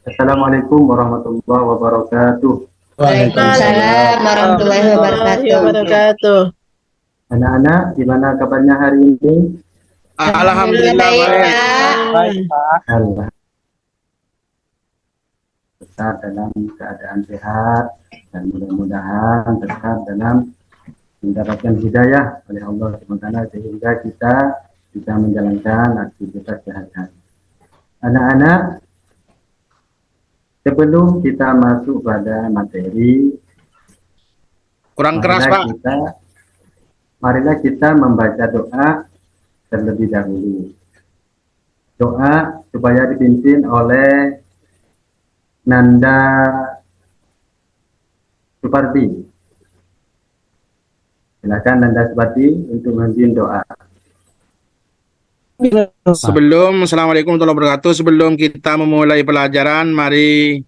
Assalamualaikum warahmatullahi wabarakatuh. Waalaikumsalam warahmatullahi warahmatullahi wabarakatuh. wabarakatuh. Anak-anak, gimana kabarnya hari ini? Alhamdulillah Alhamdulillah baik, baik, Pak. Pak. Allah tetap dalam keadaan sehat dan mudah-mudahan tetap dalam mendapatkan hidayah oleh Allah SWT sehingga kita bisa menjalankan aktivitas sehari-hari. Anak-anak, sebelum kita masuk pada materi, Kurang keras, Pak. marilah kita membaca doa terlebih dahulu. Doa supaya dipimpin oleh Nanda Supardi. Silakan Nanda Supardi untuk memimpin doa. Assalamualaikum warahmatullahi wabarakatuh. Sebelum kita memulai pelajaran, mari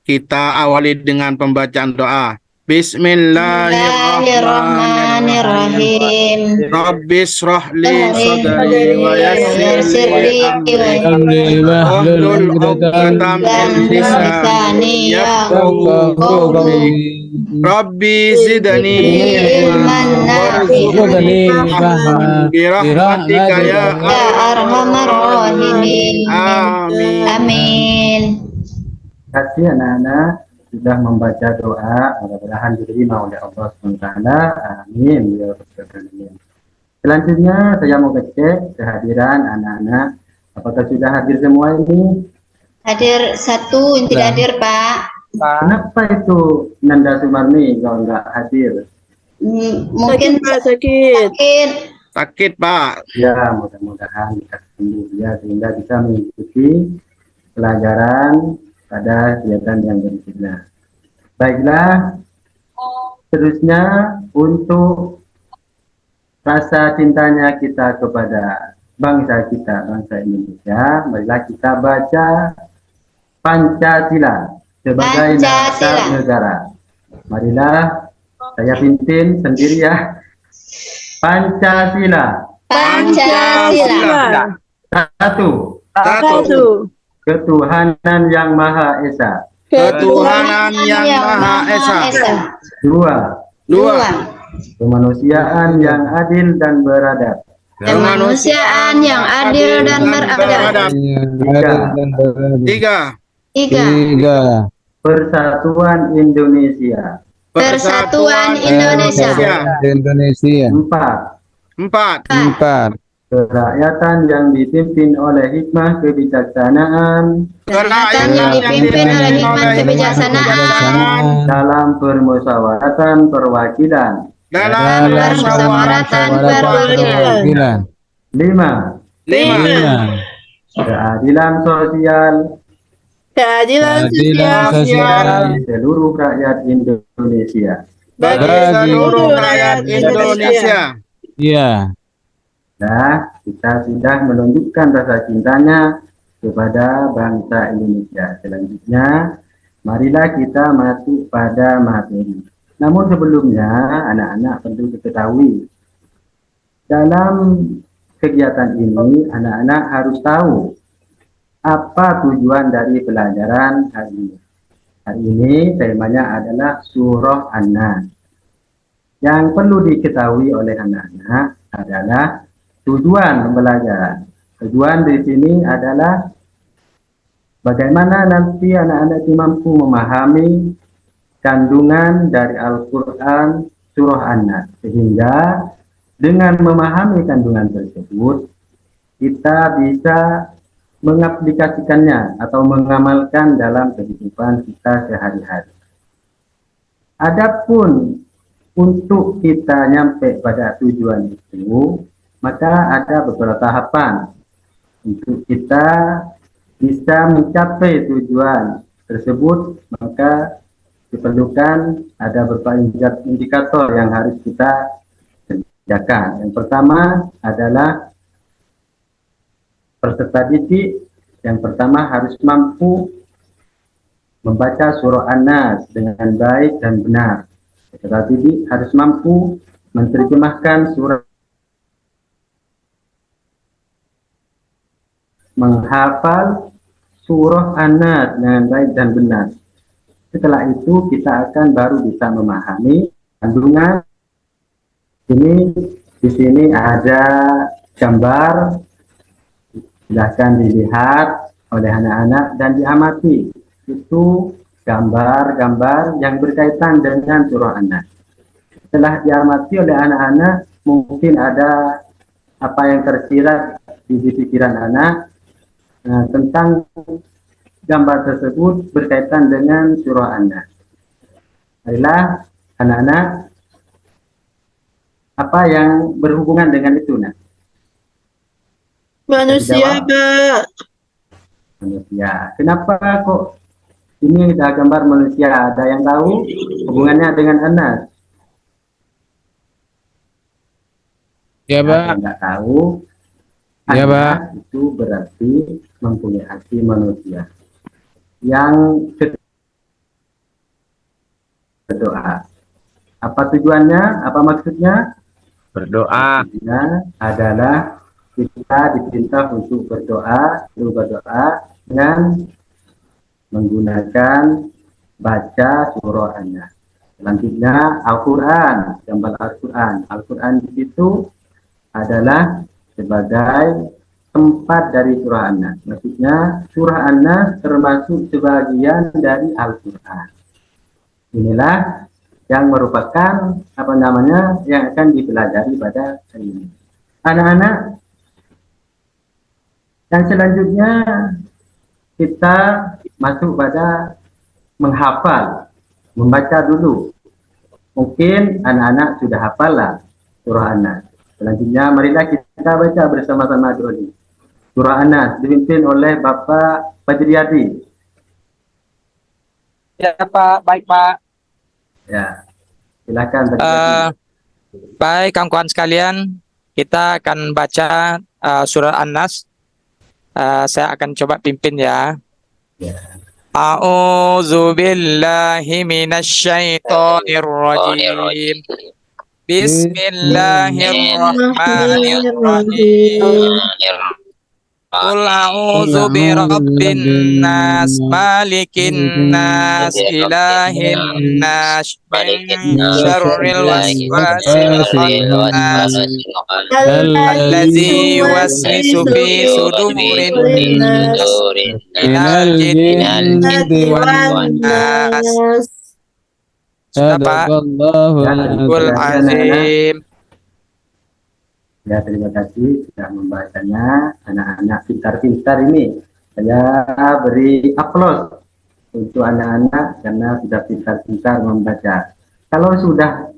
kita awali dengan pembacaan doa. Bismillahirrahmanirrahim. Rabbis shrahli sadri wa yassir li amri wahlul 'uqdatam min lisani yafqahu qawli. Rabbi zidni ilman warzuqni fahman birahmatika ya arhamar rahimin. Amin. Amin. Terima kasih anak-anak sudah membaca doa, mudah-mudahan diterima oleh Allah SWT. Amin. Ya Rabbal Alamin. Selanjutnya saya mau cek kehadiran anak-anak. Apakah sudah hadir semua ini? Hadir satu yang tidak hadir, Pak. Kenapa itu Nanda Sumarni kalau nggak hadir? Mungkin Sakit. Sakit, Pak. Ya, mudah-mudahan bisa sembuh ya sehingga bisa mengikuti pelajaran pada kegiatan yang berikutnya. Baiklah, seterusnya untuk rasa cintanya kita kepada bangsa kita, bangsa Indonesia, marilah kita baca Pancasila sebagai dasar negara. Marilah saya pimpin sendiri ya. Pancasila. Pancasila. Satu. Ketuhanan yang Maha Esa. Ketuhanan yang Maha Esa. Dua. Kemanusiaan yang adil dan beradab. Kemanusiaan yang adil dan beradab. Tiga. Persatuan Indonesia. Persatuan Indonesia. Empat. Kerakyatan yang dipimpin oleh hikmah kebijaksanaan. Kerakyatan yang dipimpin oleh hikmah kebijaksanaan. Dalam permusyawaratan perwakilan. Dalam permusyawaratan perwakilan. 5. Keadilan sosial. Keadilan sosial Bagi seluruh rakyat Indonesia. bagi seluruh rakyat Indonesia. Nah, kita sudah menunjukkan rasa cintanya kepada bangsa Indonesia. Selanjutnya, marilah kita masuk pada materi. Namun sebelumnya, anak-anak perlu diketahui, dalam kegiatan ini, anak-anak harus tahu apa tujuan dari pelajaran hari ini. Hari ini temanya adalah Surah An-Nas. Yang perlu diketahui oleh anak-anak adalah tujuan pembelajaran. Tujuan di sini adalah bagaimana nanti anak-anak itu mampu memahami kandungan dari Al-Quran Surah An-Nas. Sehingga dengan memahami kandungan tersebut, kita bisa mengaplikasikannya atau mengamalkan dalam kehidupan kita sehari-hari. Adapun untuk kita nyampe pada tujuan itu, maka ada beberapa tahapan untuk kita bisa mencapai tujuan tersebut. Maka diperlukan ada beberapa indikator yang harus kita kerjakan. Yang pertama adalah peserta didik. Yang pertama harus mampu membaca surah An-Nas dengan baik dan benar. Peserta didik harus mampu menerjemahkan surah, menghafal surah An-Nas dengan baik dan benar. Setelah itu kita akan baru bisa memahami kandungan. Di sini ada gambar, silahkan dilihat oleh anak-anak dan diamati. Itu gambar-gambar yang berkaitan dengan surah An-Nas. Setelah diamati oleh anak-anak, mungkin ada apa yang tersirat di pikiran anak tentang gambar tersebut berkaitan dengan surah An-Nas. Marilah anak-anak, apa yang berhubungan dengan itu, nak? Manusia, Dijawab. Pak. Manusia. Kenapa kok ini ada gambar manusia? Ada yang tahu hubungannya dengan An-Nas? Ya, Ada Pak. yang nggak tahu? Ya, Pak. An-Nas itu berarti mempunyai hati manusia yang berdoa. Apa tujuannya? Apa maksudnya? Berdoa. Maksudnya adalah kita diperintah untuk berdoa dengan menggunakan baca surah An-Nas. Selanjutnya Al-Quran, gambar Al-Quran. Al-Quran di situ adalah sebagai tempat dari surah An-Nas. Maksudnya surah An-Nas termasuk sebagian dari Al-Quran. Inilah yang merupakan yang akan dipelajari pada hari ini. Anak-anak, yang selanjutnya kita masuk pada menghafal, membaca dulu. Mungkin anak-anak sudah hafal lah surah An-Nas. Selanjutnya marilah kita baca bersama-sama dulu. Surah An-Nas dipimpin oleh Bapak Fajriyadi. Ya Pak, baik Pak. Ya, silakan Fajriyadi. Baik kawan-kawan sekalian, kita akan baca surah An-Nas. Saya akan coba pimpin ya. A'udzu billahi minasyaitonir rajim. Bismillahirrahmanirrahim. Qul a'udzu birabbin nas, malikin nas, ilahin nas, min syarril waswasil khannas, alladzi yuwaswisu fi sudurin nas, minal jinnati wan nas. Sudah Pak? Sadaqallahul azim. Ya, terima kasih sudah membacanya. Anak-anak pintar-pintar ini. Saya beri aplaus untuk anak-anak karena sudah pintar-pintar membaca. Kalau sudah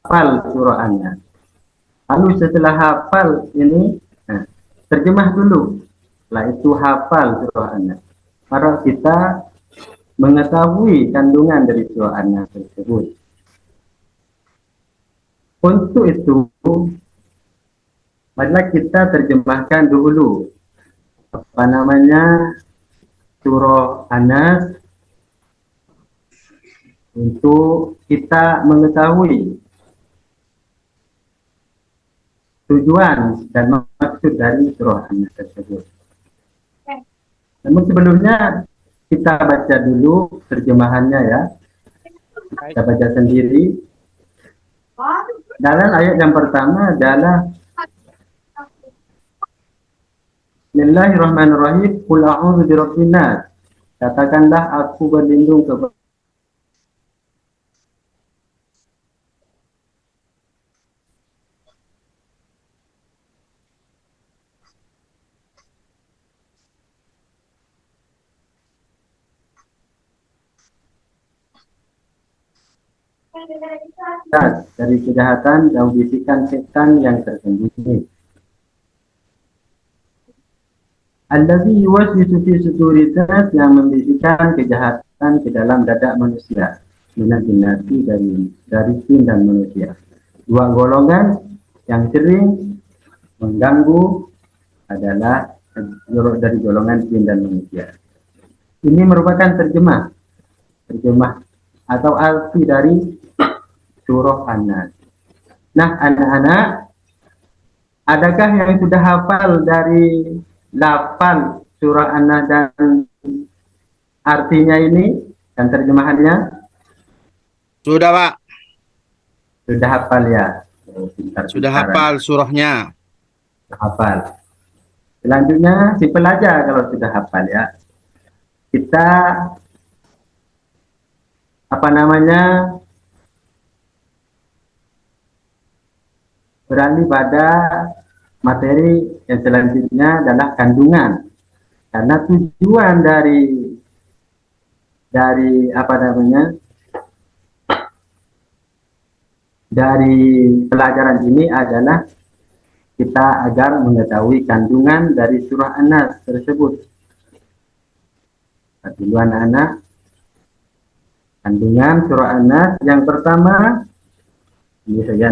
hafal surah An-Nas, lalu setelah hafal ini, terjemah dulu. Setelah itu hafal surah An-Nas. Para kita mengetahui kandungan dari surah An-Nas tersebut. Untuk itu, marilah kita terjemahkan dulu surah An-Nas untuk kita mengetahui tujuan dan maksud dari surah An-Nas tersebut. Namun sebelumnya kita baca dulu terjemahannya ya. Kita baca sendiri. Dalam ayat yang pertama adalah Bismillahirrahmanirrahim. Qul a'udzu birabbin nas. Katakanlah aku berlindung kepada dari kejahatan dan bisikan setan yang tersembunyi. Allazi yuwaswisu fi sudurin nas, yang membisikkan kejahatan ke dalam dada manusia. Minal jinnati, dari jin dan manusia. Dua golongan yang sering mengganggu adalah dari golongan jin dan manusia. Ini merupakan terjemah atau arti dari surah An-Nas. Nah, anak-anak, adakah yang sudah hafal dari lafal surah An-Nas dan artinya ini dan terjemahannya? Sudah, Pak. Sudah hafal ya? Oh, Sudah hafal surahnya. Hafal. Selanjutnya si pelajar kalau sudah hafal ya, kita beralih pada materi yang selanjutnya adalah kandungan. Karena tujuan dari pelajaran ini adalah kita agar mengetahui kandungan dari surah An-Nas tersebut. Dulu anak-anak, kandungan surah An-Nas yang pertama, ini saya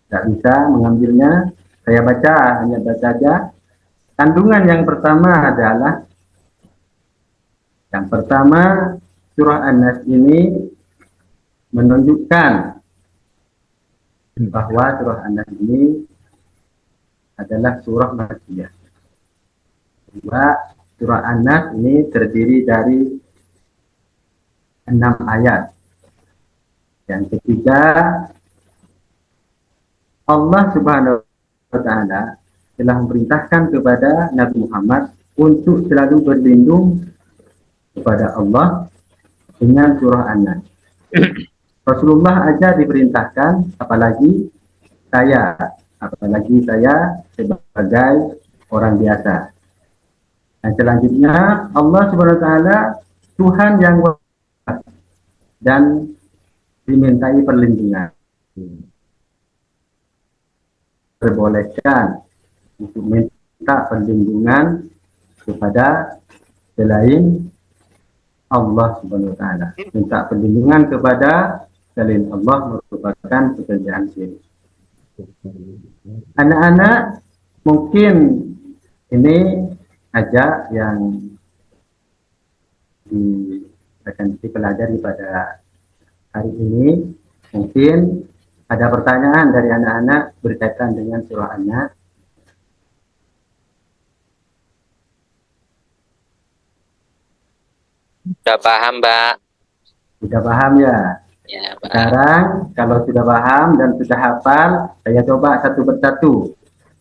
tidak bisa mengambilnya, saya hanya baca saja. Kandungan yang pertama adalah, surah An-Nas ini menunjukkan bahwa surah An-Nas ini adalah surah Makkiyah. Surah An-Nas ini terdiri dari 6 ayat. Yang ketiga, Allah Subhanahu wa Ta'ala telah memerintahkan kepada Nabi Muhammad untuk selalu berlindung kepada Allah dengan surah An-Nas. Rasulullah aja diperintahkan, apalagi saya sebagai orang biasa. Dan selanjutnya Allah Subhanahu wa Ta'ala Tuhan yang dan dimintai perlindungan. Diperbolehkan untuk minta perlindungan kepada selain Allah Subhanahu wa Ta'ala. Minta perlindungan kepada selain Allah merupakan pekerjaan syirik. Anak-anak, mungkin ini aja yang akan dipelajari pada hari ini. Mungkin ada pertanyaan dari anak-anak berkaitan dengan surah An-Nas. Sudah paham, Mbak? Sudah paham ya? Ya, Pak. Sekarang kalau sudah paham dan sudah hafal, saya coba satu persatu.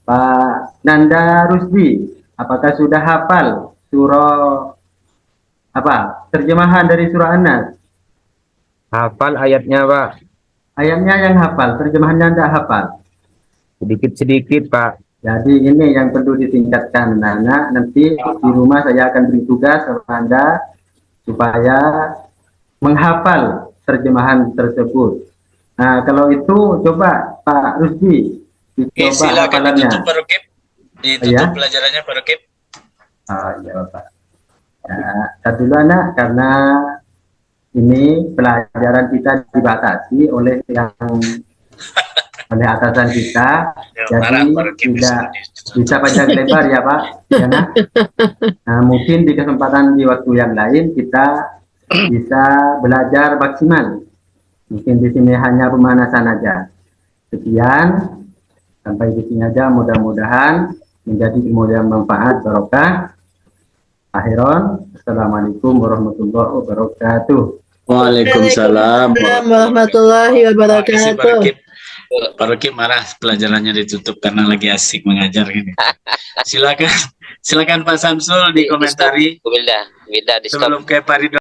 Pak Nanda Rusdi, apakah sudah hafal surah terjemahan dari surah An-Nas? Hafal ayatnya, Pak. Ayatnya yang hafal, terjemahannya tidak hafal. Sedikit-sedikit, Pak. Jadi ini yang perlu ditingkatkan anak-anak. Nanti di rumah saya akan beri tugas kepada Anda supaya menghafal terjemahan tersebut. Nah, kalau itu coba Pak Rusdi, Silakan ditutup Pak Rukib. Ditutup ya? pelajarannya Pak Rukib. Iya Pak. Ya, dulu anak, karena ini pelajaran kita dibatasi oleh atasan kita, jadi tidak bisa panjang lebar ya Pak. Ya, nah, mungkin di kesempatan di waktu yang lain kita bisa belajar maksimal. Mungkin di sini hanya pemanasan aja. Sekian, sampai di sini aja. Mudah-mudahan menjadi ilmu yang manfaat, barokah. Akhiron, assalamualaikum warahmatullahi wabarakatuh. Waalaikumsalam Waalaikumsalam warahmatullahi wabarakatuh. Pak Rukib marah pelajarannya ditutup karena lagi asik mengajar gini. Silakan Pak Samsul dikomentari Bila di stop. sebelum ke Pak Ridwan.